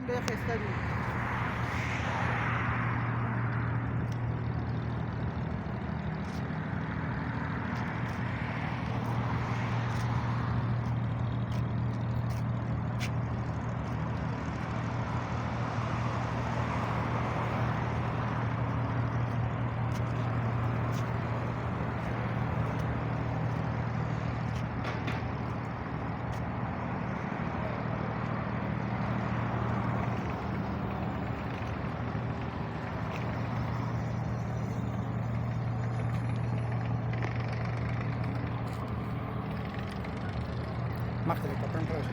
तो खिस्ता भी Máchtere, kapın proje.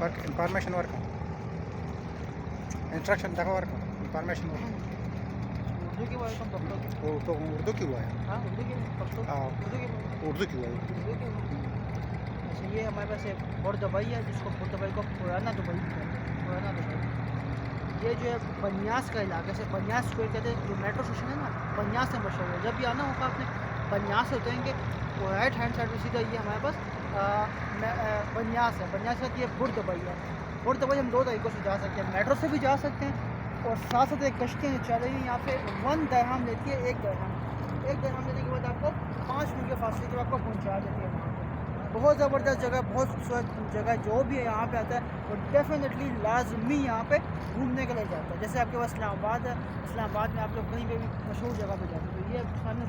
Work, information work. Instruction तक work. Information work. उर्दू की बात हम पढ़ते हैं वो तो उर्दू की हुआ है. हाँ उर्दू की पढ़ते हाँ. उर्दू की उर्दू की हुआ है. उर्दू की अच्छा ये हमारे पास एक और दुबई है जिसको और दुबई को पुराना दुबई भी कहते हैं पुराना दुबई ये जो है बनियास का इलाका से बनियास स्क्वायर कहते हैं जो मेट्रो स्टेशन है ना बनियास से मशहूर है जब भी आना होगा आपने बनियास से उतरेंगे वो राइट हैंड साइड में सीधा ये हमारे पास बनियास है बनियास का ये बुर दुबई है बुर दुबई हम दो तरीक़ों से जा सकते हैं मेट्रो से भी जा सकते हैं और साथ साथ एक कश्तियाँ जो चल रही हैं यहाँ पे 1 दिरहम लेती है 1 दिरहम लेने के बाद आपको 5 मिनट के फासले के बाद आपको पहुँचा देती है वहाँ पर बहुत ज़बरदस्त जगह बहुत खूबसूरत जगह जो भी है यहाँ पे आता है वो डेफिनेटली लाजमी यहाँ पे घूमने के लिए जाता है जैसे आपके पास इस्लामाबाद है इस्लामाबाद में आप लोग कहीं पे भी मशहूर जगह पे जाते हैं तो ये सामने